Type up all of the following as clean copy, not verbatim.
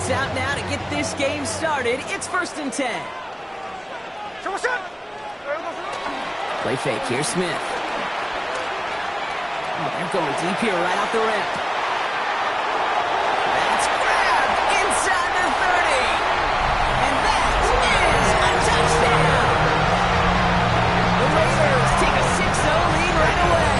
kicks out now to get this game started. It's 1st and 10. Play fake. Here's Smith. Oh, they're going deep here right off the rim. That's grabbed inside the 30. And that is a touchdown. The Raiders take a 6-0 lead right away.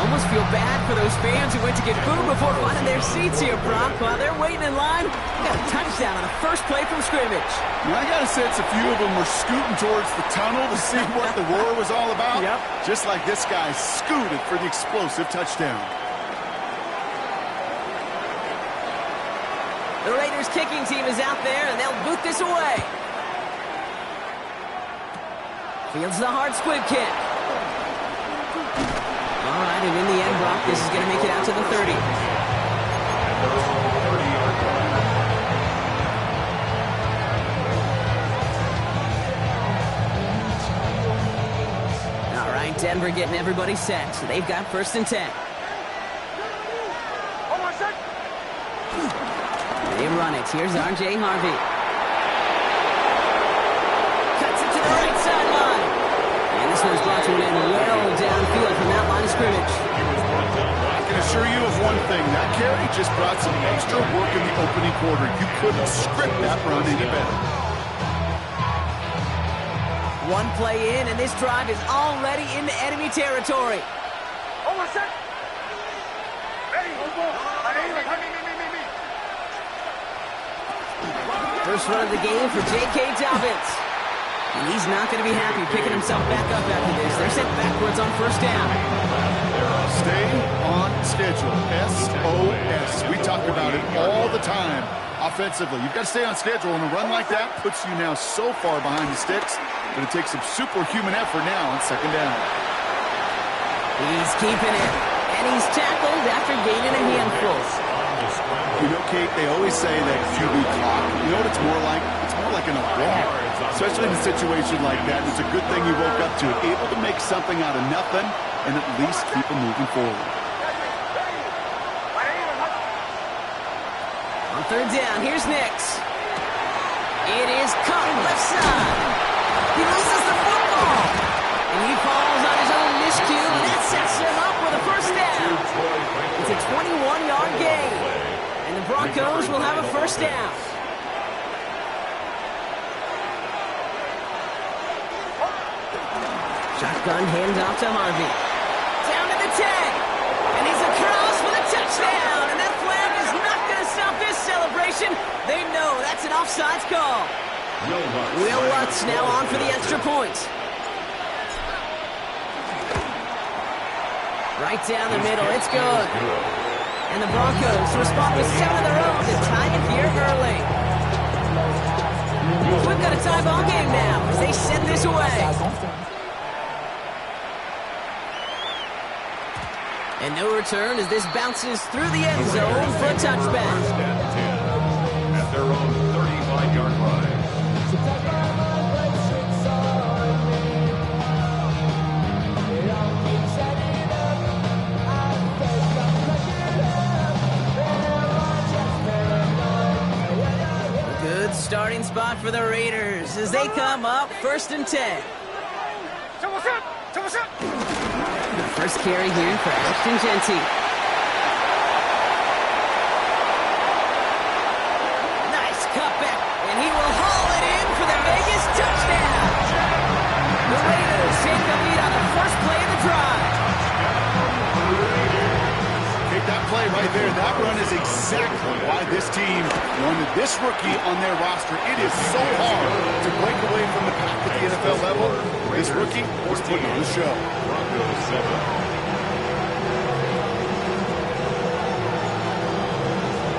Almost feel bad for those fans who went to get food before finding their seats here, Brock. While they're waiting in line, they got a touchdown on the first play from scrimmage. Now, I got a sense a few of them were scooting towards the tunnel to see what the roar was all about. Yep. Just like this guy scooted for the explosive touchdown. The Raiders kicking team is out there, and they'll boot this away. Fields the hard squib kick. All right, and in the end, Brock, this is going to make it out to the 30. All right, Denver getting everybody set, so they've got 1st and 10. They run it. Here's R.J. Harvey. Cuts it to the right sideline. And this one's brought to an end well downfield from that line of scrimmage. I can assure you of one thing. That carry just brought some extra work in the opening quarter. You couldn't script that run any better. One play in, and this drive is already into enemy territory. First run of the game for J.K. Dobbins. And he's not going to be happy picking himself back up after this. They're sent backwards on 1st down. Stay on schedule. SOS. We talk about it all the time offensively. You've got to stay on schedule, and a run like that puts you now so far behind the sticks. Going to take some superhuman effort now on 2nd down. He's keeping it, and he's tackled after gaining a handful. You know, Kate, they always say that QB clock. You know what it's more like? It's more like an alarm. Especially in a situation like that. It's a good thing you woke up to it. Able to make something out of nothing and at least keep them moving forward. On 3rd down, here's Nix. It is caught left side. He loses the football. And he falls on his own miscue, and that sets him up with a 1st down. It's a 21-yard gain. And the Broncos will have a 1st down. Shotgun handoff to Harvey. Down to the 10. And he's across for the touchdown. And that flag is not going to stop this celebration. They know that's an offsides call. Will Lutz now on for the extra point. Right down the middle. It's good. And the Broncos respond with 7 of their own to tie it here early. We've got a tie ball game now as they send this away. And no return as this bounces through the end zone for a touchback. 1st and 10 at their own 35-yard line. Good starting spot for the Raiders as they come up 1st and 10. First carry here for Ashton Genty. Nice cutback, and he will haul it in for the Vegas touchdown. The Raiders take the lead on the first play of the drive. Take that play right there. That run is exactly why this team wanted this rookie on their roster. It is so hard to break away from the pack at the NFL level. This rookie was putting on a show.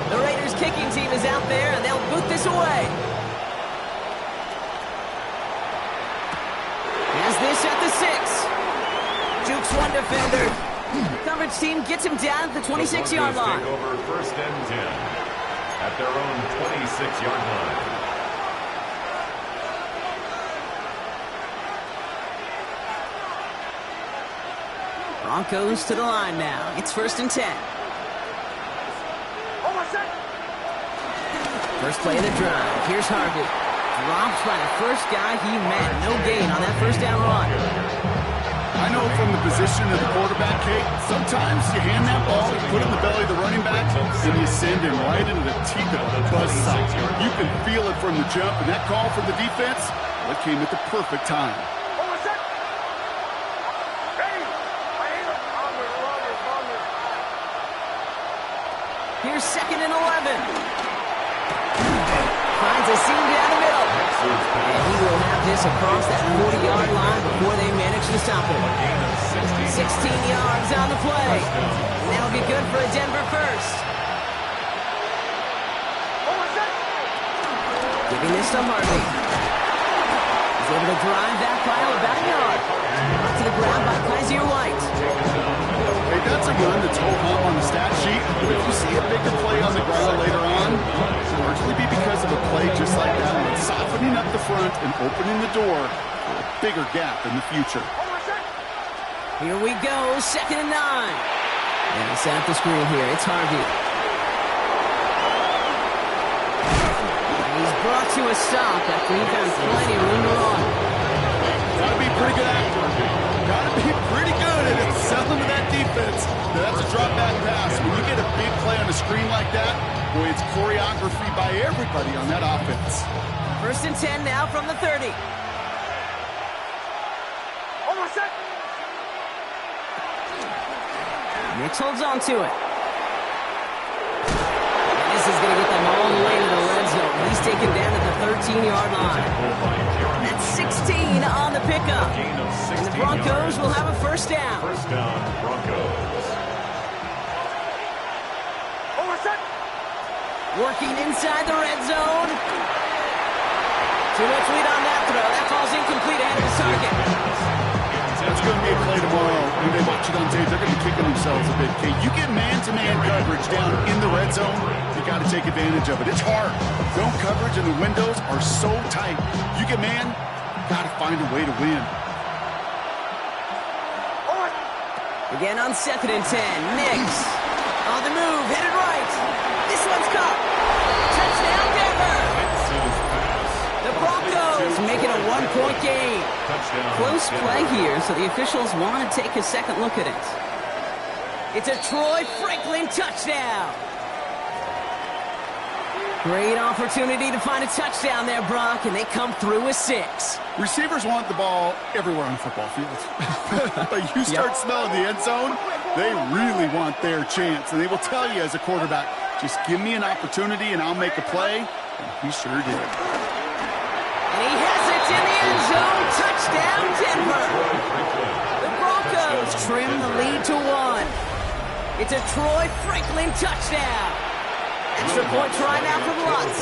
The Raiders kicking team is out there, and they'll boot this away. Has this at the 6. Jukes one defender. Coverage team gets him down at the 26-yard line. Take over 1st and 10 at their own 26-yard line. Broncos to the line now. It's 1st and 10. First play of the drive. Here's Harvey. Drops by the first guy he met. No gain on that first down run. I know from the position of the quarterback, Kate, sometimes you hand that ball, you put it in the belly of the running back, and you send him right into the teeth of a buzzsaw. You can feel it from the jump, and that call from the defense, well, it came at the perfect time. Here's 2nd and 11. Finds a seam down the middle. And he will have this across that 40-yard line before they manage to stop him. 16 yards on the play. And that'll be good for a Denver first. Giving this to Harvey. He's able to drive that pile about a yard. To the ground by Kaiser White. Hey, that's a run that's ho-hum on the stat sheet, but if you see a bigger play on the ground later on, it'll largely be because of a play just like that one, softening up the front and opening the door for a bigger gap in the future. Here we go, 2nd and 9. And it's at the screen here. It's Harvey. He's brought to a stop after he found plenty of room to run. Gotta be pretty good actor. Gotta be pretty good at it. Selling to that defense. That's a drop back pass. When you get a big play on a screen like that, boy, it's choreography by everybody on that offense. 1st and 10 now from the 30. Nix holds on to it. And this is going to get them all the way to the red zone. He's taken down at the 13-yard line. That's 16 on the pickup. And the Broncos will have a first down. First down, Broncos. Working inside the red zone. Too much lead on that throw. That ball's incomplete ahead of his target. That's going to be a play tomorrow. When they watch it on tape, they're going to be kicking themselves a bit. Kate, you get man-to-man coverage down in the red zone, you got to take advantage of it. It's hard. Zone coverage and the windows are so tight. You get man, you got to find a way to win. Again on 2nd and 10. Nix on the move, headed right. This one's caught. Touchdown, Denver. The Broncos make it a 1-point game. Close play here, so the officials want to take a second look at it. It's a Troy Franklin touchdown. Great opportunity to find a touchdown there, Brock, and they come through with 6. Receivers want the ball everywhere on the football field. But you start smelling the end zone, they really want their chance. And they will tell you as a quarterback, just give me an opportunity and I'll make a play. And he sure did. And he has it in the end zone. Touchdown, Denver. The Broncos trim the lead to 1. It's a Troy Franklin touchdown. Extra point try now from Lutz.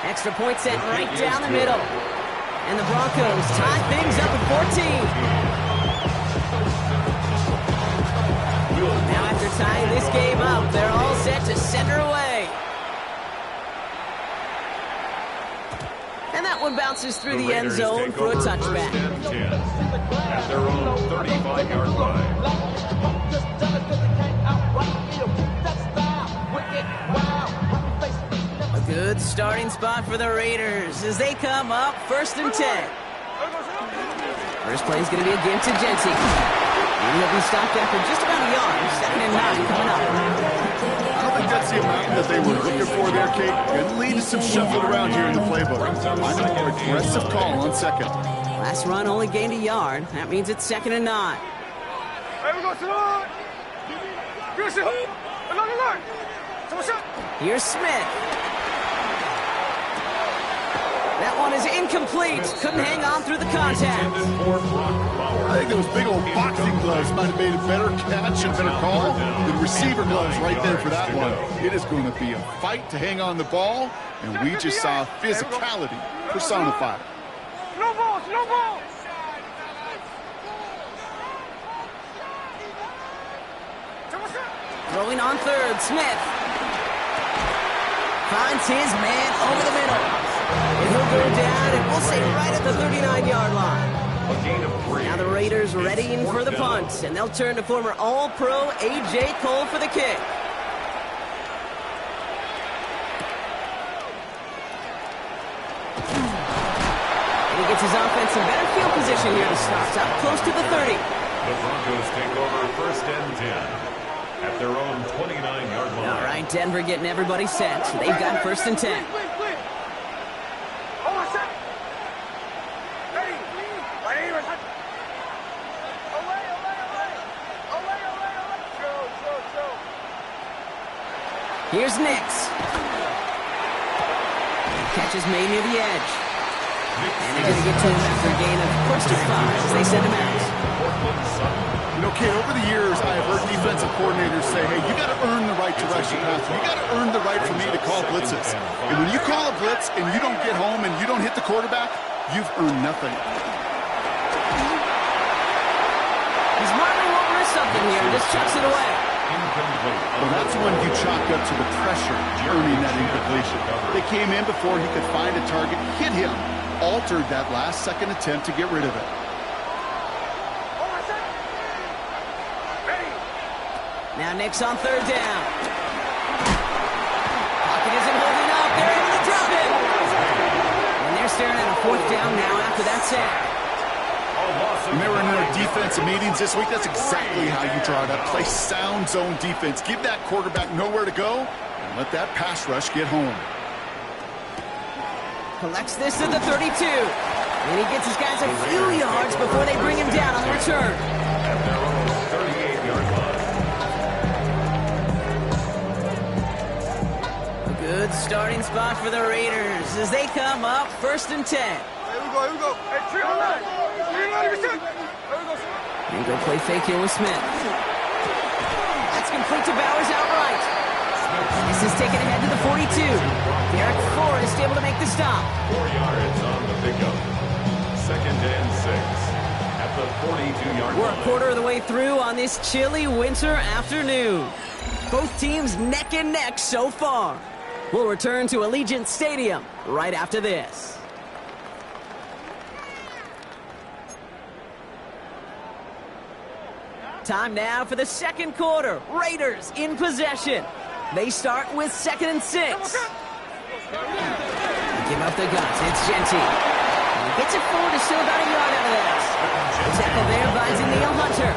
Extra point sent right down the middle. And the Broncos tie things up at 14. Now after tying this game up, they're all set to send her away. And that one bounces through the end zone for a touchback. At their own 35-yard line. A good starting spot for the Raiders as they come up 1st and 10. First play is going to be a give to Jency. And he'll be stopped after just about a yard. 2nd and 9 coming up. I don't think that's the amount that they were looking for there, Kate. Going to lead to some shuffling around here in the playbook. I'm a more aggressive call on 2nd. Last run only gained a yard. That means it's 2nd and 9. Here's Smith. That one is incomplete. Couldn't hang on through the contact. I think those big old boxing gloves might have made a better catch and better call. The receiver gloves right there for that one. It is going to be a fight to hang on the ball, and we just saw physicality personified. No ball, no ball. Throwing on 3rd, Smith. Finds his man over the middle. And he'll go down, and we'll say right at the 39-yard line. A gain of 3. Now the Raiders readying for the punt, and they'll turn to former All-Pro A.J. Cole for the kick. And he gets his offense in better field position here to start, up close to the 30. The Broncos take over 1st and 10 at their own 29-yard line. All right, Denver getting everybody set. They've got 1st and 10. Here's Nix. Catch is made near the edge. And they're going to get to him after a gain of close to 5 as they send him out. You know, kid, over the years, I have heard defensive coordinators say, hey, you got to earn the right to rush the passer. You got to earn the right for me to call blitzes. And when you call a blitz and you don't get home and you don't hit the quarterback, you've earned nothing. He's marking over or something here and just chucks it away. Well, that's when you chalk up to the pressure earning that incompletion. They came in before he could find a target, hit him, altered that last-second attempt to get rid of it. Now Nix on 3rd down. Pocket isn't holding up. They're able to drop it. And they're staring at a 4th down now after that sack. Remember in our defensive meetings this week, that's exactly how you draw it up. Play sound zone defense. Give that quarterback nowhere to go and let that pass rush get home. Collects this at the 32. And he gets his guys a few yards before they bring him down on the return. At their own 38-yard line. A good starting spot for the Raiders as they come up 1st and 10. Here we go. Hey, 309. 390%. And go play fake here with Smith. That's complete to Bowers outright. This is taken ahead to the 42. Derek Forrest able to make the stop. 4 yards on the pickup. 2nd and 6 at the 42-yard line. We're a quarter of the way through on this chilly winter afternoon. Both teams neck and neck so far. We'll return to Allegiant Stadium right after this. Time now for the 2nd quarter. Raiders in possession. They start with 2nd and 6. Give up the guns. It's Genty. He gets it forward to still about a yard out of this. The tackle there by Daniil Hunter.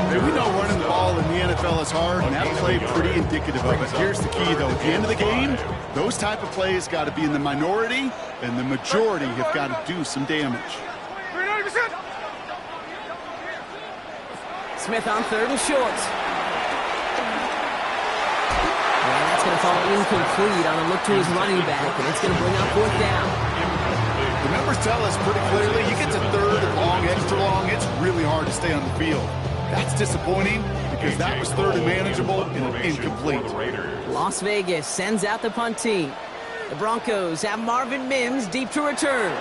Hey, we know running the ball in the NFL is hard, and that play pretty indicative of it. Here's the key, though. At the end of the game, those type of plays got to be in the minority, and the majority have got to do some damage. 390%. Smith on 3rd and short. And that's going to fall incomplete on a look to his running back, and it's going to bring up 4th down. The numbers tell us pretty clearly, you get to 3rd and long, extra long, it's really hard to stay on the field. That's disappointing because that was 3rd and manageable and incomplete. Las Vegas sends out the punt team. The Broncos have Marvin Mims deep to return.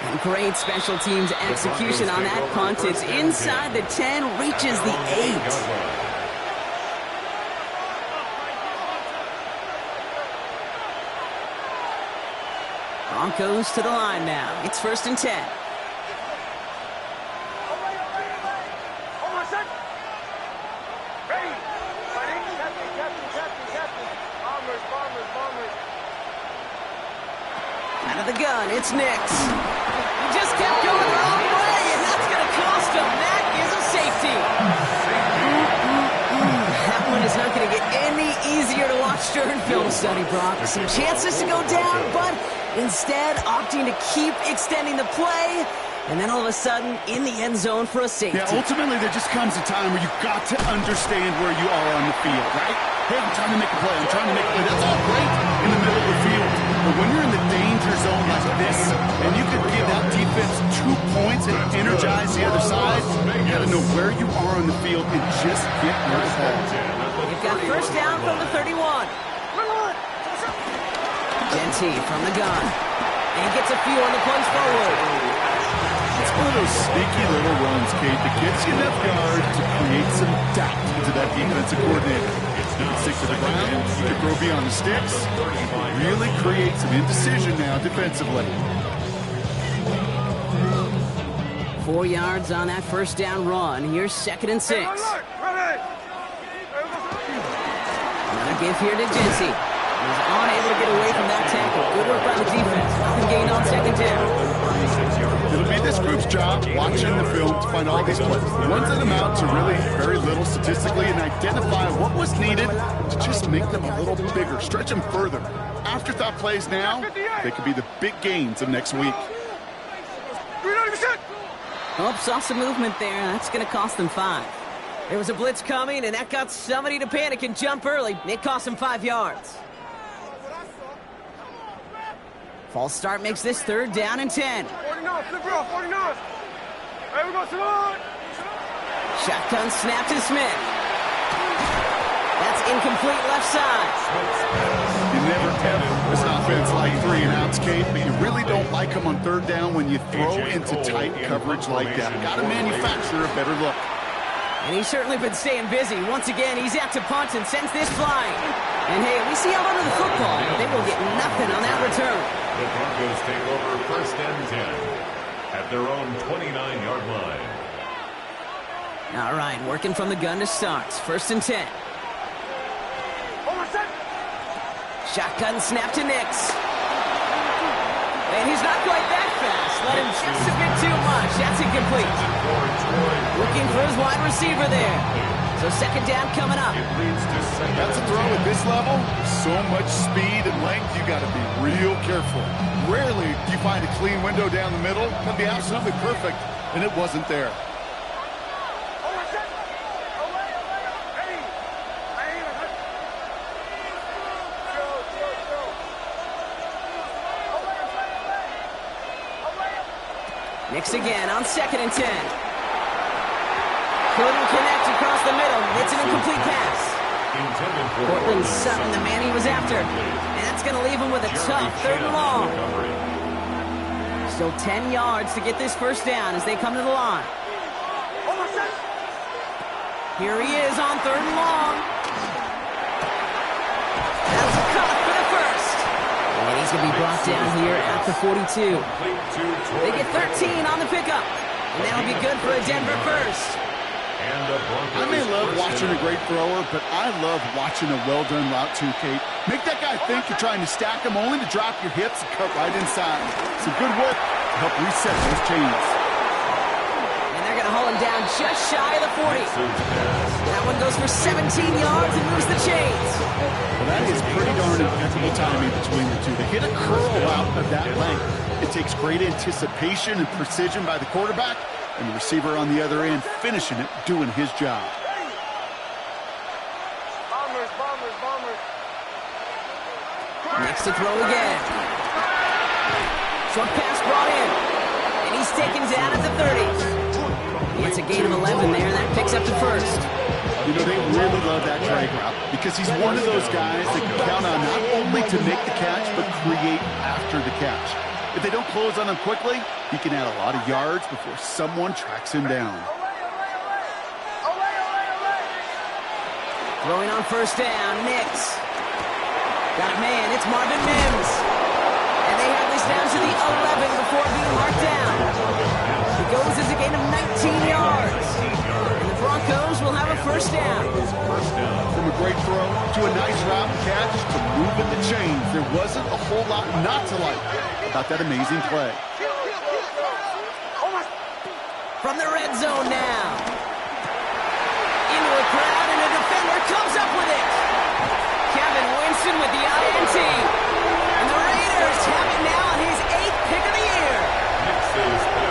And great special teams execution on that punt. It's inside the 10, reaches the 8. Broncos to the line now. It's 1st and 10. Out of the gun, it's Nix. He just kept going the wrong way, and that's going to cost him. That is a safety. That one is not going to get any easier to watch during film study, Brock. Some chances to go down, but instead opting to keep extending the play, and then all of a sudden in the end zone for a safety. Yeah, ultimately there just comes a time where you've got to understand where you are on the field, right? Hey, I'm trying to make a play. I'm trying to make a play. That's all great in the middle of the field. But when you're in the danger zone like this, and you can give that defense 2 points and energize the other side, you got to know where you are on the field and just get rid of the ball. You've got 1st down from the 31. Genty from the gun. And he gets a few on the punch forward. Let's put it those sneaky little runs, Kate, that gets you enough yards to create some doubt into that defensive coordinator. You can stick to the ground, you can throw beyond the sticks, really create some indecision now defensively. 4 yards on that first down run. Here's 2nd and 6. Another give here to Jesse. He's unable to get away from that tackle. Good work by the defense. Nothing gained on 2nd down. It'll be this group's job watching the film to find all these plays. The ones that amount to really very little statistically and identify what was needed to just make them a little bigger, stretch them further. Afterthought plays now, they could be the big gains of next week. Oh, saw some movement there. That's going to cost them 5. There was a blitz coming, and that got somebody to panic and jump early. It cost them 5 yards. False start makes this 3rd down and 10. 49, flip it off, 49. Hey, we got some on. Shotgun snap to Smith. That's incomplete left side. You never ever this offense like 3 and outs, Kate, but you really don't like them on 3rd down when you throw into tight coverage like that. Got to manufacture a better look. And he's certainly been staying busy. Once again, he's out to punt and sends this flying. And hey, we see out under the football, but they will get nothing on that return. The Broncos take over 1st and 10 at their own 29-yard line. All right, working from the gun to start. 1st and 10. Shotgun snap to Nix. And he's not quite that fast. Let him just a bit too much. That's incomplete. Looking for his wide receiver there. So 2nd down coming up. That's a throw at this level. So much speed and length, you got to be real careful. Rarely do you find a clean window down the middle. Can be absolutely perfect, and it wasn't there. Nix again on 2nd and 10. Couldn't connect across the middle. It's an incomplete pass. Portland Sutton, the man he was after. And that's going to leave him with a tough 3rd and long. Still 10 yards to get this 1st down as they come to the line. Here he is on 3rd and long. That's a cut for the 1st. And he's going to be brought down here at the 42. They get 13 on the pickup. And that'll be good for a Denver 1st. I may love watching a great thrower, but I love watching a well-done route too, Kate. Make that guy think you're trying to stack him only to drop your hips and cut right inside. Some good work to help reset those chains. And they're going to haul him down just shy of the 40. That one goes for 17 yards and moves the chains. Well, that is pretty darn impeccable timing between the two. To hit a curl route of that length, it takes great anticipation and precision by the quarterback, and the receiver on the other end finishing it, doing his job. Bombers. Next to throw again. Short pass brought in. And he's taken down at the 30. It's a gain of 11 there, and that picks up the 1st. You know, they really love that drag route because he's one of those guys that can count on not only to make the catch, but create after the catch. If they don't close on him quickly, he can add a lot of yards before someone tracks him down. Throwing on 1st down, Nix. Got a man, it's Marvin Mims. And they have this down to the 11 before being marked down. It goes as a gain of 19 yards. And the Broncos will have a 1st down. From a great throw to a nice route catch to moving the chains, there wasn't a whole lot not to like about that amazing play. From the red zone now. Into a crowd, and a defender comes up with it. Kevin Winston with the INT. And the Raiders have it now on his 8th pick of the year.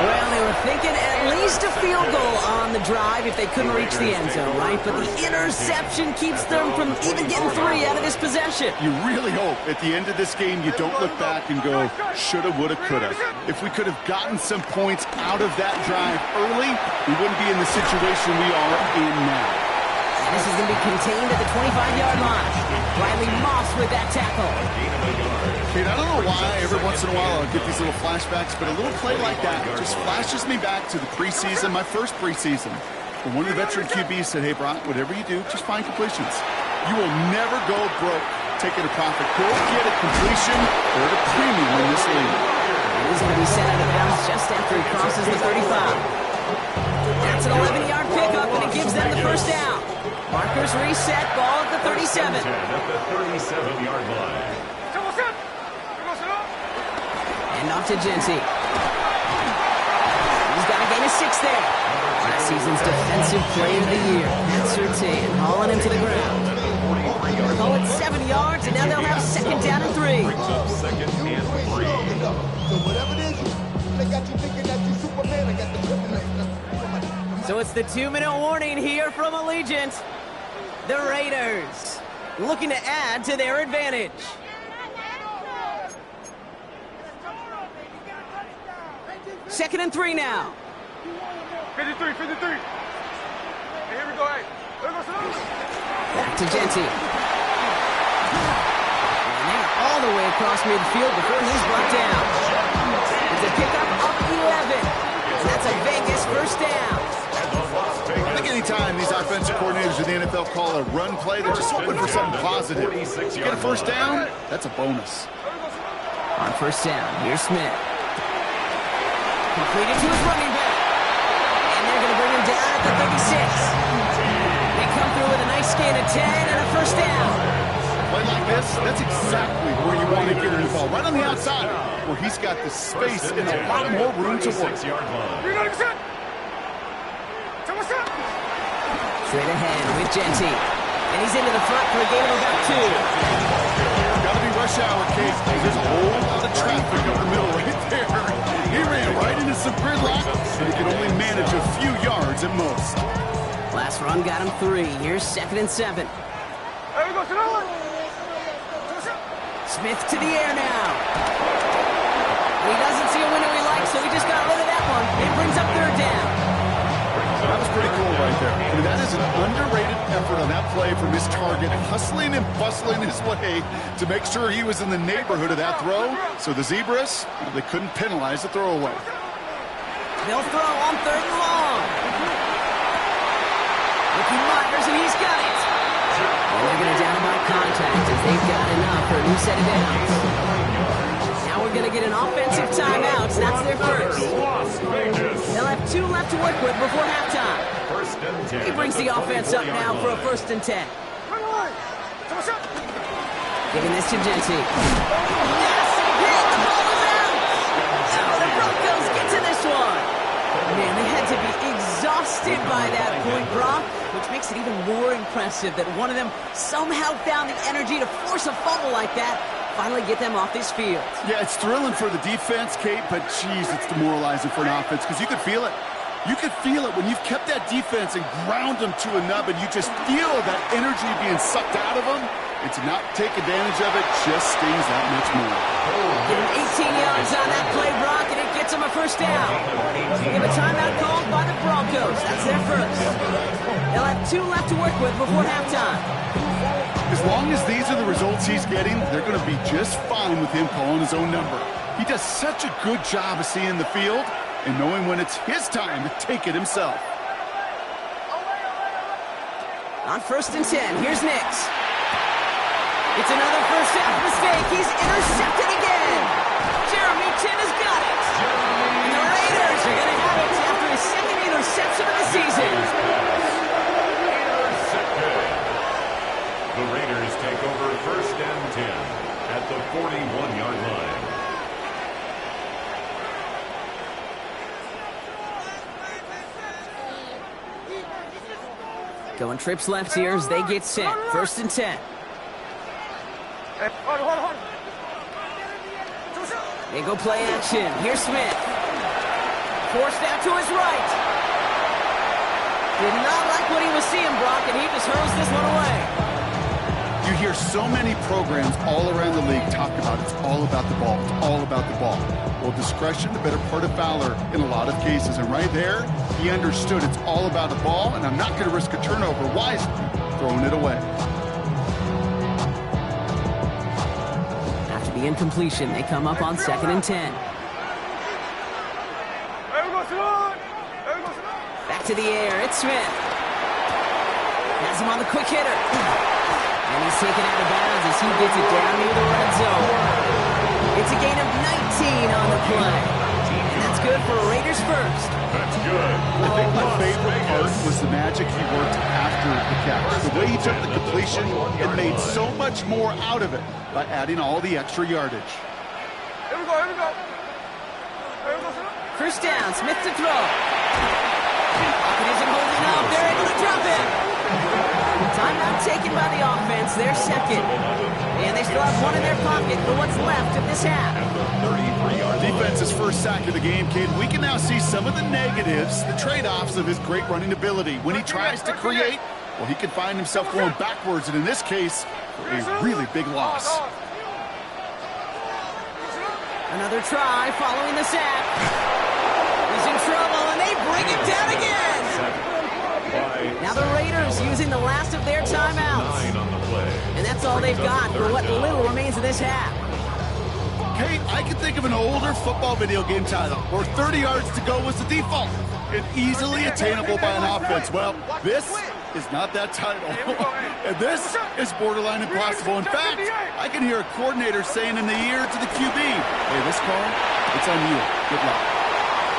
Well, they were thinking at least a field goal on the drive if they couldn't reach the end zone, right? But the interception keeps them from even getting 3 out of this possession. You really hope at the end of this game you don't look back and go, shoulda, woulda, coulda. If we could have gotten some points out of that drive early, we wouldn't be in the situation we are in now. This is going to be contained at the 25-yard line. Riley Moss with that tackle. Kate, I don't know why every once in a while I'll get these little flashbacks, but a little play like that just flashes me back to the preseason, my first preseason. When one of the veteran QBs said, hey, Brock, whatever you do, just find completions. You will never go broke taking a profit. Go get a completion. They're at a premium in this league. He's going to be set out of bounds just after he crosses the 35. That's an 11-yard pickup, and it gives them the first down. Markers reset, ball at the 37. At the 37-yard line. And off to Genty. He's got a gain of 6 there. Last season's defensive player of the year. That's Surtain, hauling him to the ground. Call it 7 yards, and now they'll have second down and 3. Brings up second and 3. So whatever it is, they got you thinking that you Superman. I got the Superman. So it's the 2-minute warning here from Allegiant. The Raiders looking to add to their advantage. Second and 3 now. 53, 53. Hey, here we go, hey. Back to Genty. And they're all the way across midfield before he's brought down. It's a pickup up 11. And that's a Vegas first down. I think anytime these offensive coordinators in the NFL call a run play, they're just hoping for something positive. Get a first down, that's a bonus. On first down, here's Smith. Completed to his running back. And they're going to bring him down at the 36. They come through with a nice gain of 10 and a first down. Play like this, that's exactly where you want to get the ball. Right on the outside, where he's got the space and a lot more room to work. Straight ahead with Genty. And he's into the front for a gain of about 2. Got to be rush hour, Case. There's a whole lot of traffic up the middle right there. He ran right into some gridlock, and he can only manage a few yards at most. Last run got him 3. Here's second and 7. Smith to the air now. He doesn't see a window he likes, so he just got rid of that one. It brings up third down. That was pretty cool right there. I mean, that is an underrated effort on that play from his target, hustling and bustling his way to make sure he was in the neighborhood of that throw. So the Zebras, they couldn't penalize the throwaway. They'll throw on third and long. Ricky Myers, and he's got it. And they're going to down by contact as they've got enough for a new set of downs. Now we're going to get an offensive timeout. That's their first. They'll have 2 left to work with before halftime. First and 10. He brings the offense up now for a first and 10. Giving this to Genty. Yes, hit! The ball is out! Oh, the Broncos get to this one. Man, they had to be exhausted by that point, Brock, which makes it even more impressive that one of them somehow found the energy to force a fumble like that, finally get them off this field. Yeah, it's thrilling for the defense, Kate, but geez, it's demoralizing for an offense because you could feel it. You could feel it when you've kept that defense and ground them to a nub, and you just feel that energy being sucked out of them. And to not take advantage of it just stings that much more. Give him 18 yards on that play, Brock, and it gets him a first down. Give a timeout called by the Broncos. That's their first. They'll have 2 left to work with before halftime. As long as these are the results he's getting, they're going to be just fine with him calling his own number. He does such a good job of seeing the field and knowing when it's his time to take it himself. On first and 10, here's Nix. It's another first half mistake. He's intercepted again. Jeremy Chin has got it. And the Raiders are going to have it after his second interception of the season. The Raiders take over first and 10 at the 41-yard line. Going trips left here as they get set. First and 10. They go play action. Here's Smith. Forced out to his right. Did not like what he was seeing, Brock, and he just hurls this one away. You hear so many programs all around the league talk about it's all about the ball. It's all about the ball. Well, discretion, the better part of valor in a lot of cases. And right there, he understood it's all about the ball, and I'm not going to risk a turnover wisely, throwing it away. Have to be The incompletion. They come up on 2nd and 10. Back to the air. It's Smith. Has him on the quick hitter. And he's taken out of bounds as he gets it down near the red zone. It's a gain of 19 on the play. And that's good for Raiders first. That's good. I think my favorite part was the magic he worked after the catch. The way he took the completion and made so much more out of it by adding all the extra yardage. Here we go, here we go. First down, Smith to throw. Pocket isn't holding up. They're able to drop it. Timeout taken by the offense. They're second. And they still have one in their pocket for what's left of this half. Defense's first sack of the game, kid. We can now see some of the negatives, the trade-offs of his great running ability. When he tries to create, well, he can find himself going backwards, and in this case, a really big loss. Another try following the sack. He's in trouble, and they bring him down again. Now the Raiders using the last of their timeouts. And that's all they've got for what little remains of this half. Kate, I can think of an older football video game title where 30 yards to go was the default and easily attainable by an offense. Well, this is not that title. And this is borderline impossible. In fact, I can hear a coordinator saying in the ear to the QB, hey, this call, it's on you. Good luck.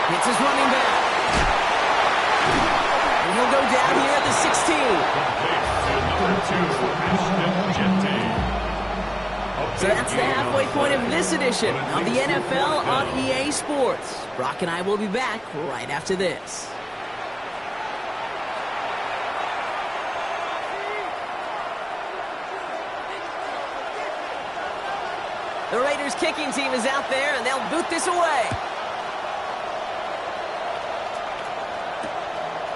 It's his running back. And he'll go down here at the 16. So that's the halfway point of this edition of the NFL on EA Sports. Brock and I will be back right after this. The Raiders kicking team is out there, and they'll boot this away.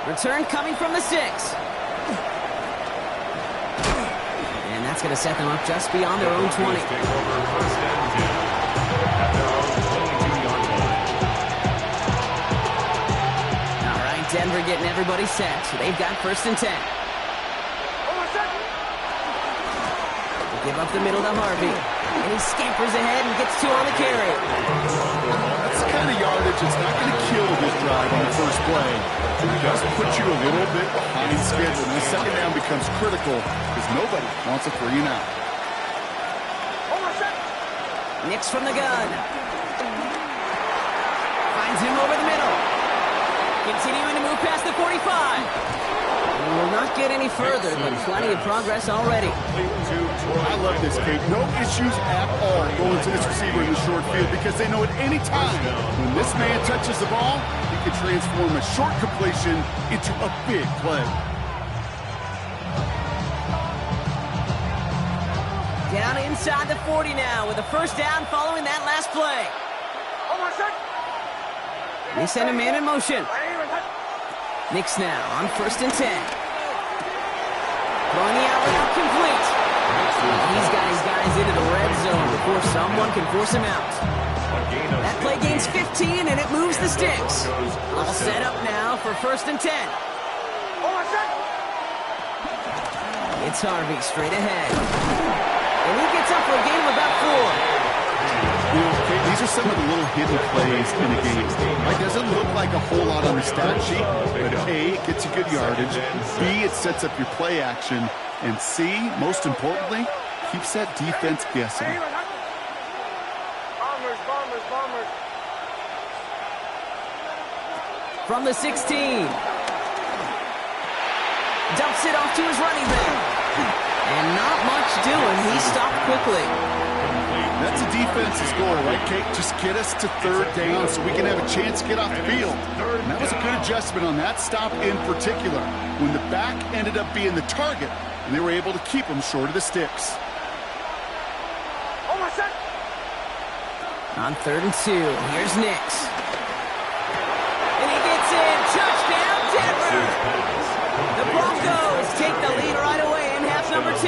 Return coming from the 6. And that's going to set them up just beyond their own 20. All right, Denver getting everybody set. So they've got 1st and 10. They give up the middle to Harvey. And he scampers ahead and gets 2 on the carry. That's the kind of yardage that's not going to kill this drive on the first play. It does put you a little bit behind schedule. And the second down becomes critical because nobody wants a 3 and out. Nix from the gun. Finds him over the middle. Continuing to move past the 45. And will not get any further, but plenty of progress already. I love this, Kate. No issues at all going to this receiver in the short field because they know at any time when this man touches the ball, he can transform a short completion into a big play. Down inside the 40 now with a first down following that last play. They send a man in motion. Nix now on 1st and 10. Throwing the out route complete. He's got his guys into the red zone before someone can force him out. That play gains 15 and it moves the sticks. All set up now for 1st and 10. It's Harvey straight ahead. And he gets up for a gain of about 4. You know, Kate, these are some of the little hidden plays in the game. It doesn't look like a whole lot on the stat sheet, but A, it gets you good yardage. B, it sets up your play action. And C, most importantly, keeps that defense guessing. Bombers. From the 16. Dumps it off to his running back. And not much doing. He stopped quickly. That's a defensive score, right, Kate? Just get us to 3rd down so we can have a chance to get off the field. And that was a good adjustment on that stop in particular, when the back ended up being the target, and they were able to keep him short of the sticks. On 3rd and 2, here's Nix. And he gets in. Touchdown, Denver! The Broncos take the lead right away in half number 2.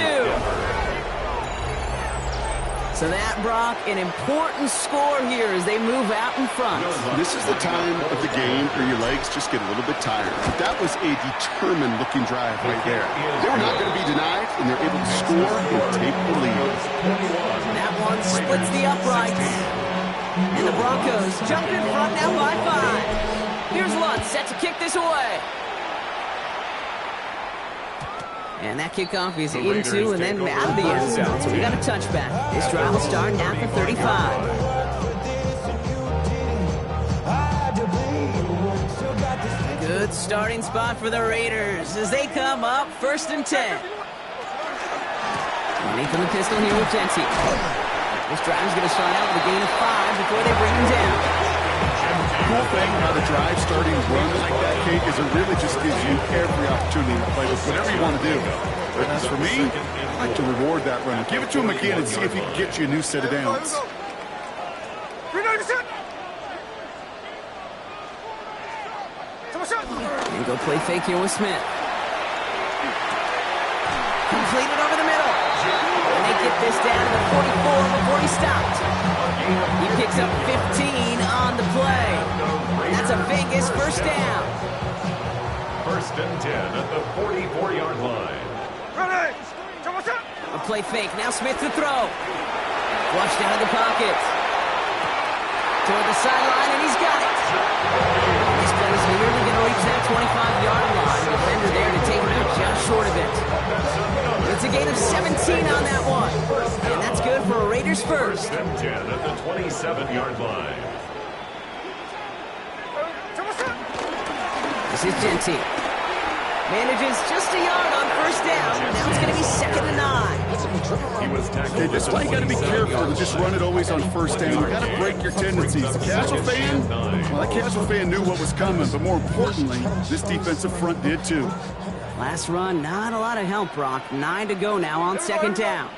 So that, Brock, an important score here as they move out in front. This is the time of the game where your legs just get a little bit tired. But that was a determined-looking drive right there. They were not going to be denied, and they're able to score and take the lead. That one splits the uprights. And the Broncos jump in front now by 5. Here's Lutz set to kick this away. And that kickoff is into and then out of the end zone. So we got a touchback. This drive will start now for 35. Good starting spot for the Raiders as they come up 1st and 10. Underneath on the pistol here with Genty. This drive is going to start out with a gain of 5 before they bring him down. Cool thing about a drive starting run like that, Kate, is it really just gives you every opportunity to play with whatever you want to do. But as for me, I like to reward that run. Give it to him again and see if he can get you a new set of downs. And go play fake here with Smith. Completed over the middle. And they get this down to the 44 before he stopped. He picks up 15 on the play. And that's a Vegas first down. 1st and 10 at the 44-yard line. A play fake. Now Smith to throw. Flushed out of the pocket. Toward the sideline, and he's got it. This play is nearly going to reach that 25-yard line. The defender there to take him out just short of it. It's a gain of 17 on that one. And that's good for a Raiders first. 1st and 10 at the 27-yard line. This is Genty. Manages just a yard on 1st down. Now it's going to be 2nd and 9. Okay, this is why you got to be careful to just run it always on 1st down. You got to break your tendencies. The casual fan, well, that casual fan knew what was coming, but more importantly, this defensive front did too. Last run, not a lot of help, Brock. 9 to go now on 2nd down.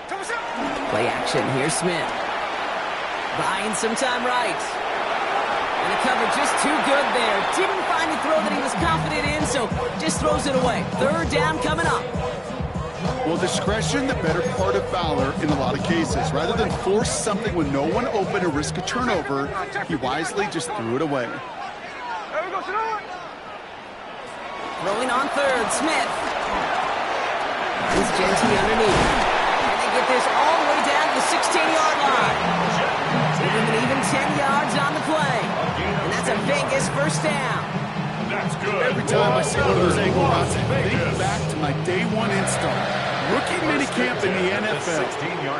Play action. Here's Smith. Buying some time right. And the cover just too good there. Didn't find the throw that he was confident in, so just throws it away. 3rd down coming up. Well, discretion, the better part of valor in a lot of cases. Rather than force something with no one open and risk a turnover, he wisely just threw it away. Throwing on 3rd, Smith. Here's Genty underneath. And they get this all the way down to the 16-yard line. Giving an even 10 yards on the play. And that's a Vegas first down. That's good. Every time I see one of those angle routes, I think back to my day 1 install. Rookie minicamp in the NFL.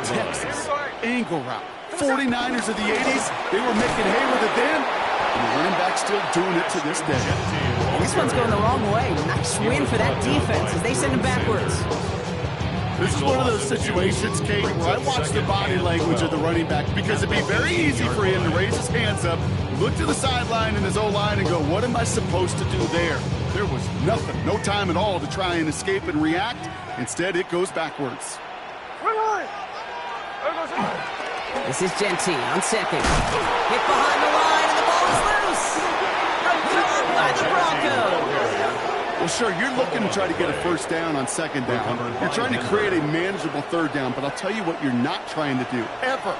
Texas. Angle route. 49ers of the 80s. They were making hay with it then. And the running back still doing it to this day. This one's going the wrong way. Nice win for that defense as they send him backwards. This is one of those situations, Kate, where I watch the body language of the running back because it'd be very easy for him to raise his hands up, look to the sideline in his O-line and go, what am I supposed to do there? There was nothing, no time at all to try and escape and react. Instead, it goes backwards. This is Genty on 2nd. Hit behind the line, and the ball is loose. Caught by the Broncos. Well, sure, you're looking to try to get a 1st down on 2nd down. You're trying to create a manageable 3rd down, but I'll tell you what you're not trying to do, ever,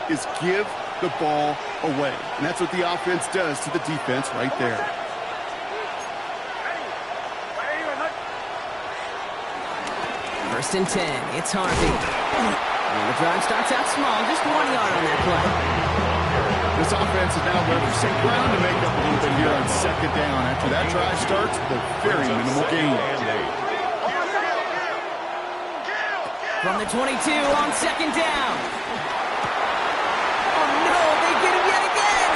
is give the ball away. And that's what the offense does to the defense right there. First and 10, it's Harvey. And the drive starts out small, just 1 yard on that play. This offense is now left for some ground to make up a little bit here on 2nd down. After that drive starts, the very minimal gain. From the 22 on 2nd down. Oh no, they get him yet again.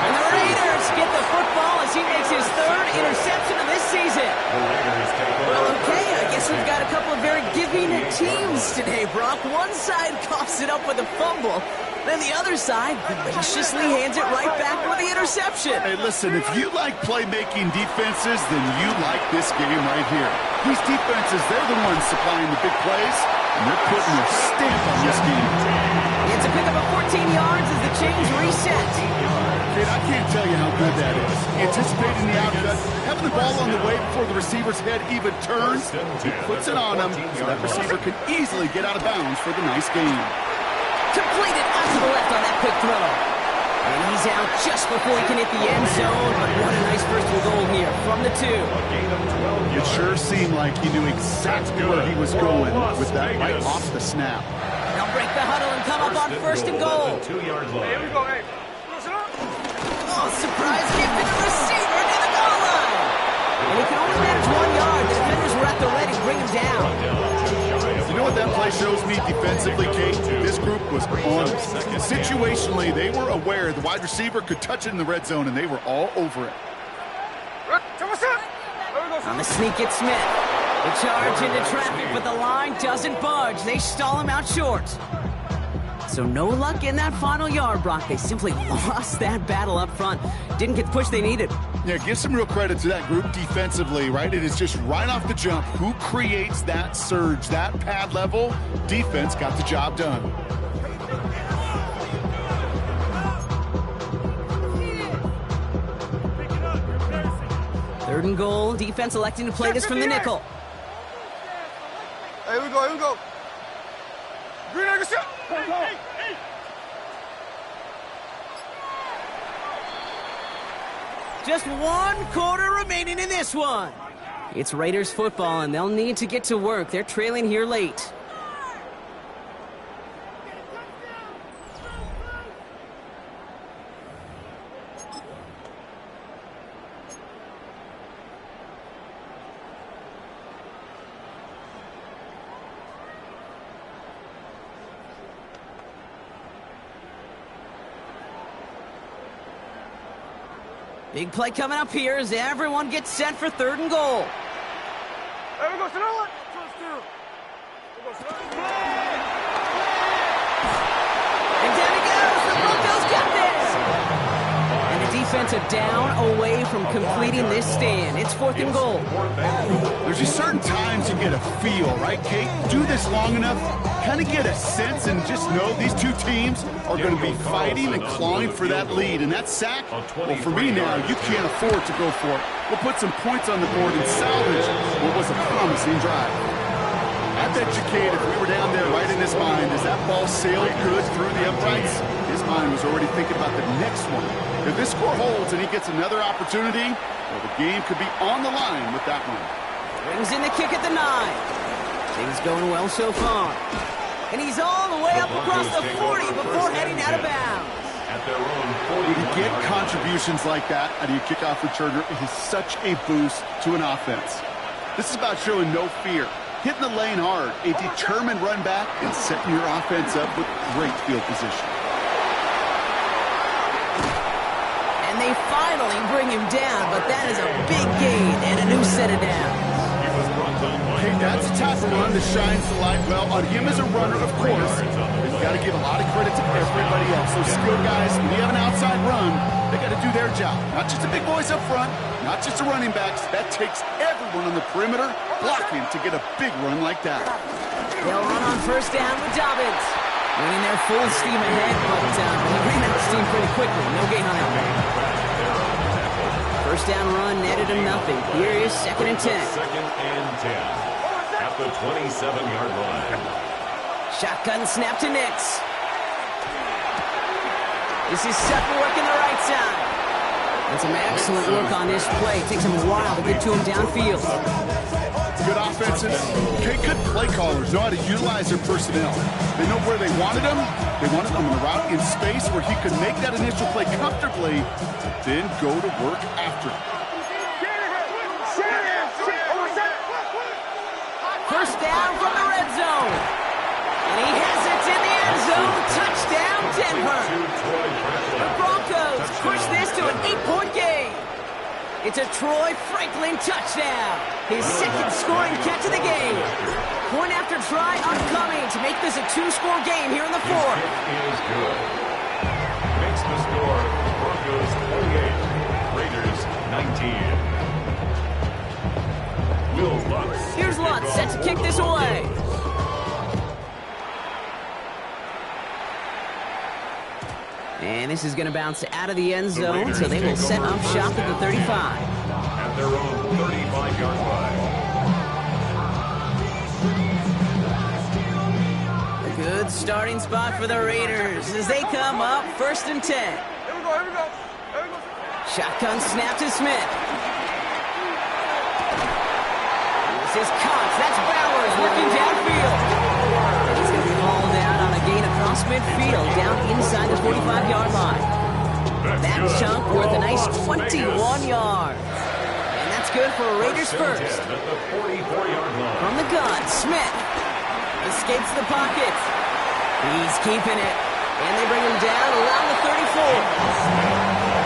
And the Raiders get the football as he makes his 3rd interception of this season. Well, okay, I guess we've got a couple of very giving teams today, Brock. One side coughs it up with a fumble. Then the other side graciously hands it right back with the interception. Hey, listen, if you like playmaking defenses, then you like this game right here. These defenses, they're the ones supplying the big plays, and they're putting their stamp on this game. It's a pickup of 14 yards as the chains reset. Kid, I can't tell you how good that is. Anticipating the outcut, having the ball on the way before the receiver's head even turns, he puts it on him so that receiver can easily get out of bounds for the nice gain. Completed out to the left on that quick throw. And he's out just before he can hit the end zone. But what a nice first and goal here from the 2. It sure seemed like he knew exactly where he was going with that right off the snap. They'll break the huddle and come up on first and goal. 2-yard line. Here we go, hey. Oh, surprise kick to the receiver near the goal line. And he can only manage 1 yard. The defenders were at the ready to bring him down. You know what that play shows me defensively, Kate? This group was honest. Situationally, they were aware the wide receiver could touch it in the red zone, and they were all over it. On the sneak, it's Smith. They charge into traffic, but the line doesn't budge. They stall him out short. So no luck in that final yard, Brock. They simply lost that battle up front. Didn't get the push they needed. Yeah, give some real credit to that group defensively, right? It is just right off the jump. Who creates that surge, that pad level? Defense got the job done. Third and goal. Defense electing to play this from the nickel. Here we go, here we go. Green Egg, shot. Just 1 quarter remaining in this one. It's Raiders football, and they'll need to get to work. They're trailing here late. Big play coming up here as everyone gets set for third and goal. Here we go, Sonoma. And down he goes. The Broncos got this. And the defensive down away from completing this stand. It's 4th and goal. There's just certain times you get a feel, right, Kate? Do this long enough, kind of get a sense and just know these two teams are going to be fighting and clawing for that lead. And that sack, well, for me now, you can't afford to go for it. We'll put some points on the board and salvage what was a promising drive. I bet you, Kate, if we were down there right in his mind, as that ball sailed good through the uprights, his mind was already thinking about the next one. If this score holds and he gets another opportunity, well, the game could be on the line with that one. Brings in the kick at the 9. Things going well so far. And he's all the way up across the 40 before heading out of bounds. At their own 40. When you get contributions like that out of your kickoff returner, it is such a boost to an offense. This is about showing no fear, hitting the lane hard, a determined run back, and setting your offense up with great field position. And they finally bring him down, but that is a big gain and a new set of downs. Hey, that's a type of run that shines the light well on him as a runner, of course. But you got to give a lot of credit to everybody else. Those skill guys, when you have an outside run, they got to do their job. Not just the big boys up front, not just the running backs. That takes everyone on the perimeter blocking to get a big run like that. They'll run on first down with Dobbins. Running their full steam ahead, but he ran out of steam pretty quickly. No gain on that one. First down run netted him nothing. Here is 2nd and 10. 2nd and 10. At the 27-yard line. Shotgun snap to Nix. This is Sutton working the right side. And some excellent work on this play. It takes him a while to get to him downfield. Good offenses. Okay, good play callers know how to utilize their personnel. They know where they wanted him. They wanted him on the route in space where he could make that initial play comfortably, then go to work after. First down from the red zone. And he has it in the end zone. Touchdown, Denver. The Broncos push this to an 8-point game. It's a Troy Franklin touchdown. His 2nd scoring catch of the game. Point after try upcoming to make this a 2-score game here in the 4th. Is good. Makes the score Broncos 28, Raiders 19. Here's Lutz set to kick this away. And this is going to bounce out of the end zone, so they will set up shop at the 35. At their own 35-yard line. A good Good starting spot for the Raiders as they come up 1st and 10. Here we go, here we go. Here we go. Shotgun snap to Smith. This is Cox. That's Bowers working downfield. He's going to be hauled out on a gain across midfield, down inside the 45-yard line. That chunk worth a nice 21 yards. And that's good for Raiders first. From the gun, Smith escapes the pocket. He's keeping it. And they bring him down around the 34.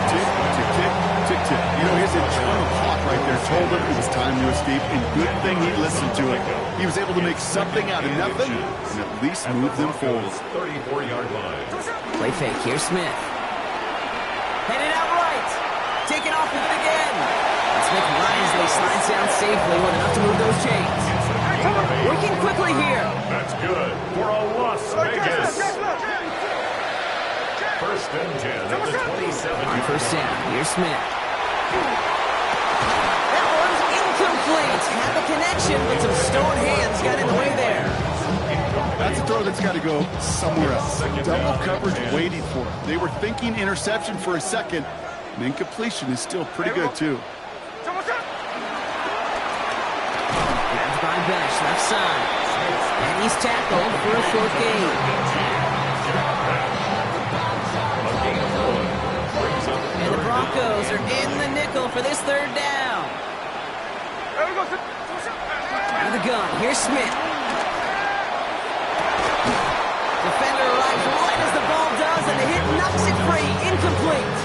Tick, tick, tick, tick, tick. You know, his internal clock right there told him it was time to escape, and good thing he listened to it. He was able to make something out of nothing and at least move them forward. 34-yard line. Play fake. Here's Smith. Headed out right. Taking off with it again. And Smith wisely slides down safely with enough to move those chains. Working quickly here. That's good for a Las Vegas. 1st and 10 at the 27. On 1st down, here's Smith. That one's incomplete. Had the connection, but some stone hands got in the way there. That's a throw that's got to go somewhere else. Double coverage waiting for it. They were thinking interception for a second, and incompletion is still pretty good, too. Grabbed by Besh, left side. And he's tackled for a short gain. And the Broncos are in the nickel for this 3rd down. Out of the gun, here's Smith. Defender arrives right as the ball does, and the hit knocks it free. Incomplete.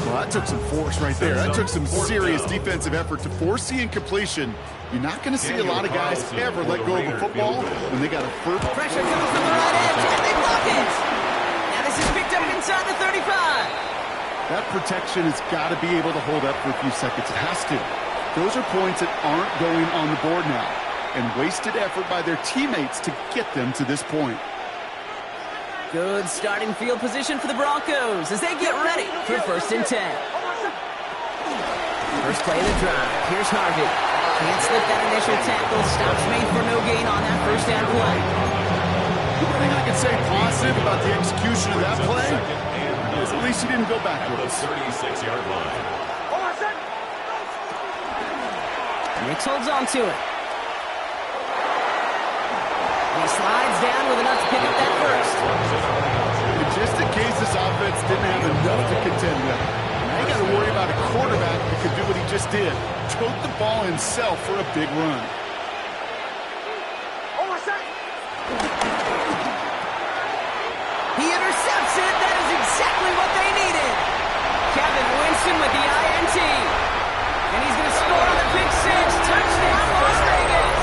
Well, that took some force right there. That took some serious defensive effort to force the incompletion. You're not going to see a lot of guys ever let go of a football when they got a first. Pressure coming from the right edge, and they block it. Now this is picked up inside the 35. That protection has got to be able to hold up for a few seconds. It has to. Those are points that aren't going on the board now, and wasted effort by their teammates to get them to this point. Good starting field position for the Broncos as they get ready for 1st and 10. First play of the drive. Here's Harvey. Can't slip that initial tackle. Stops made for no gain on that 1st down play. The only thing I can say positive about the execution of that play is at least he didn't go backwards. 36-yard line. Nix holds on to it. He slides down with enough to pick up that first. And just in case this offense didn't have enough to contend with, now you got to worry about a quarterback who could do what he just did. Tote the ball himself for a big run. He intercepts it. That is exactly what they needed. Kevin Winston with the INT. And he's going to score on the pick six. Touchdown, Las Vegas.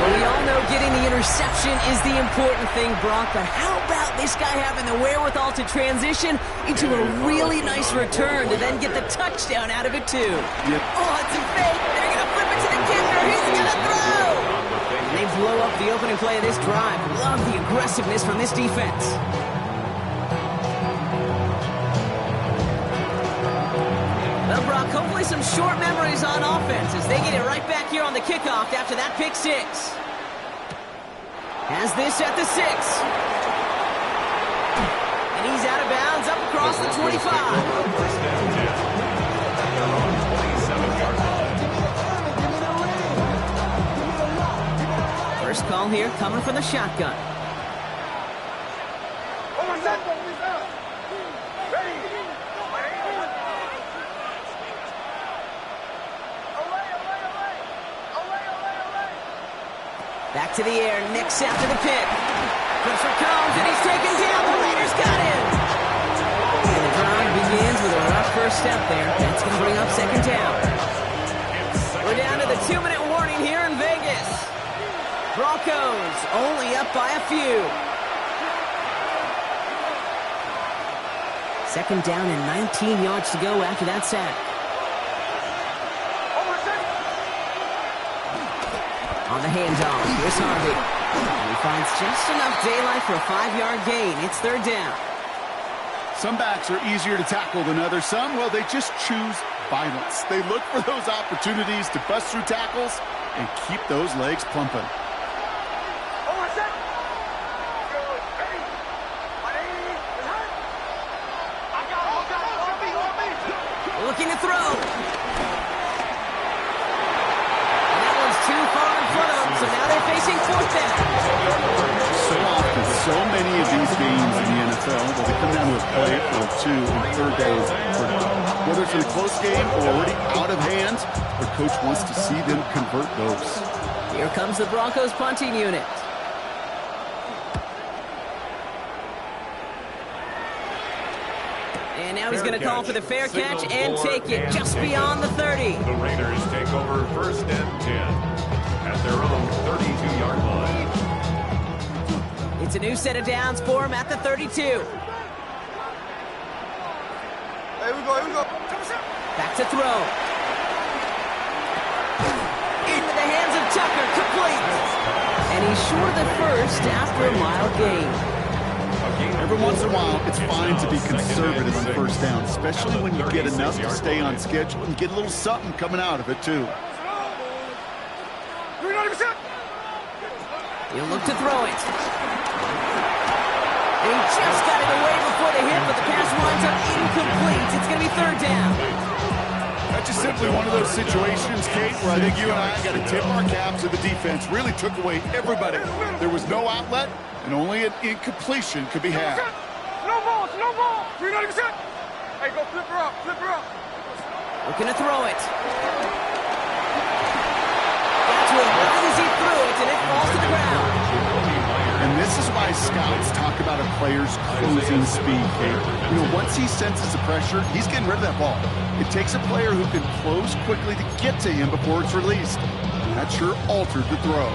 Well, we all know getting the interception is the important thing, Brock, but how about this guy having the wherewithal to transition into a really nice return to then get the touchdown out of it, too? Yep. Oh, it's a fake. They're going to flip it to the kicker. He's going to throw. And they blow up the opening play of this drive. Love the aggressiveness from this defense. Well, Brock, hopefully some short memories on offense as they get it right back here on the kickoff after that pick six. Has this at the 6. And he's out of bounds up across the 25. First call here coming from the shotgun. Back to the air, Nix after the pick. Pressure comes, and he's taken down. The Raiders got him. And the drive begins with a rough first step there. That's going to bring up 2nd down. We're down to the 2-minute warning here in Vegas. Broncos only up by a few. 2nd down and 19 yards to go after that sack. On the handoff, here's Harvey. And he finds just enough daylight for a 5-yard gain. It's 3rd down. Some backs are easier to tackle than others. Some, well, they just choose violence. They look for those opportunities to bust through tackles and keep those legs pumping. looking to throw. And that one's too far in front of them, so now they're facing fourth down. So often, so many of these games in the NFL, well, they come down to a play or two and third down. Whether it's in a close game or already out of hand, the coach wants to see them convert those. Here comes the Broncos punting unit. And now he's going to call for the fair catch and take it just beyond the 30. The Raiders take over 1st and 10 at their own 32-yard line. It's a new set of downs for him at the 32. Here we go, here we go. Back to throw. Into the hands of Tucker, complete. And he's short of the first after a mild gain. Every once in a while, it's fine to be conservative on first down, especially when you get enough to stay on schedule and get a little something coming out of it, too. He'll look to throw it. And he just got it away before the hit, but the pass winds up incomplete. It's going to be third down. That's just simply one of those situations, Kate, where I think you and I got to tip our cap to the defense. Really took away everybody. There was no outlet, and only an incompletion could be had. No ball, no ball. 390%. Hey, go flip her up, flip her up. Looking to throw it. Got to it right as he threw it, and it falls to the ground. And this is why scouts talk about a player's closing speed, Kate. You know, once he senses the pressure, he's getting rid of that ball. It takes a player who can close quickly to get to him before it's released. And that sure altered the throw.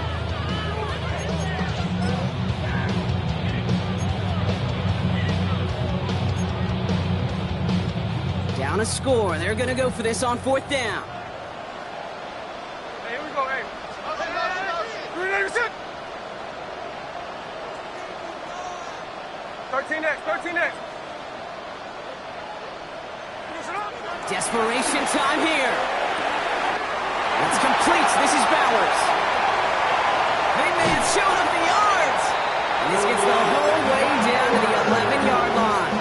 Down a score. They're going to go for this on fourth down. Hey, here we go, hey. 390%. 13X, 13X. Desperation time here. It's complete. This is Bowers. Big man showing up the yards. And this gets the whole way down to the 11-yard line.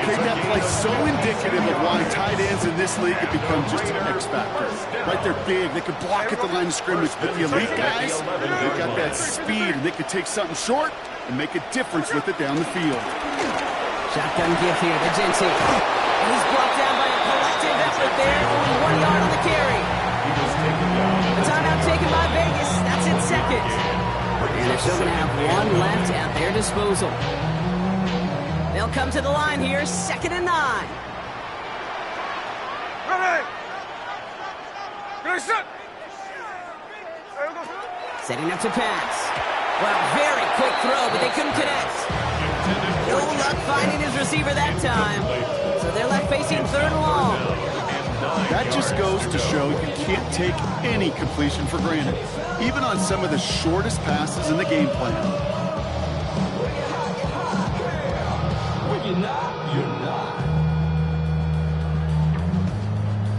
Kate, that play so indicative of why tight ends in this league have become just an X factor. Right, they're big. They can block at the line of scrimmage, but the elite guys, they've got that speed, and they can take something short and make a difference with it down the field. Shotgun give here to Jensen. And he's brought down by a collective effort there. Only 1 yard on the carry. The timeout taken by Vegas. That's in second. And they're still going to have one left at their disposal. They'll come to the line here, 2nd and 9. Ready. Ready, set. Setting up to pass. Well, very quick throw, but they couldn't connect. No luck finding his receiver that time. So they're left facing 3rd and long. That just goes to show you can't take any completion for granted, even on some of the shortest passes in the game plan. When you're not, you're not.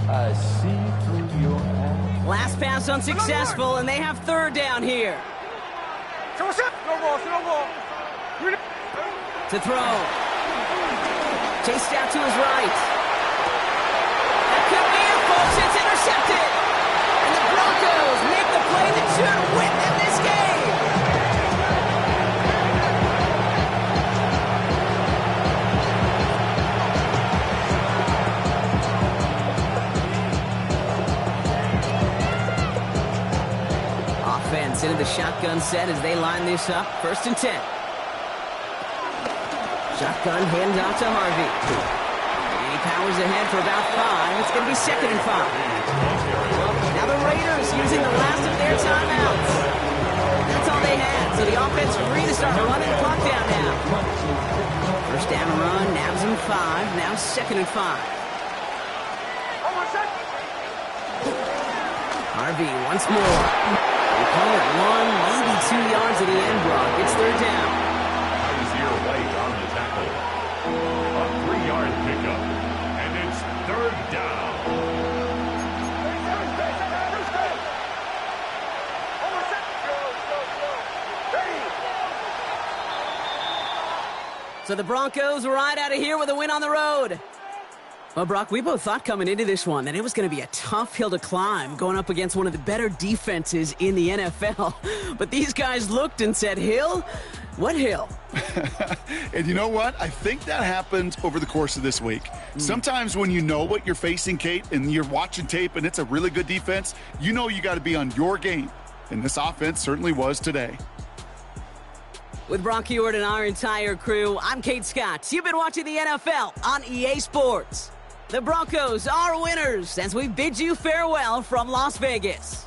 I see through your eyes. Last pass unsuccessful, and they have 3rd down here. No ball, no ball. To throw. Chased out to his right. That could be it, folks. It's intercepted. And the Broncos make the play that should win them this game. Offense into the shotgun set as they line this up. 1st and 10. Shotgun handoff to Harvey. And he powers ahead for about 5. It's going to be 2nd and 5. Now the Raiders using the last of their timeouts. That's all they had. So the offense free to start running the clock down now. 1st down run, nabs him 5. Now 2nd and 5. Harvey once more. They call it 1, maybe 2 yards at the end block. It's 3rd down. Easier weight on the tackle. A 3-yard pickup. And it's 3rd down. So the Broncos ride out of here with a win on the road. Well, Brock, we both thought coming into this one that it was going to be a tough hill to climb going up against one of the better defenses in the NFL. But these guys looked and said, hill? What hill? And you know what? I think that happened over the course of this week. Sometimes when you know what you're facing, Kate, and you're watching tape and it's a really good defense, you know you got to be on your game. And this offense certainly was today. With Brock Heward and our entire crew, I'm Kate Scott. You've been watching the NFL on EA Sports. The Broncos are winners as we bid you farewell from Las Vegas.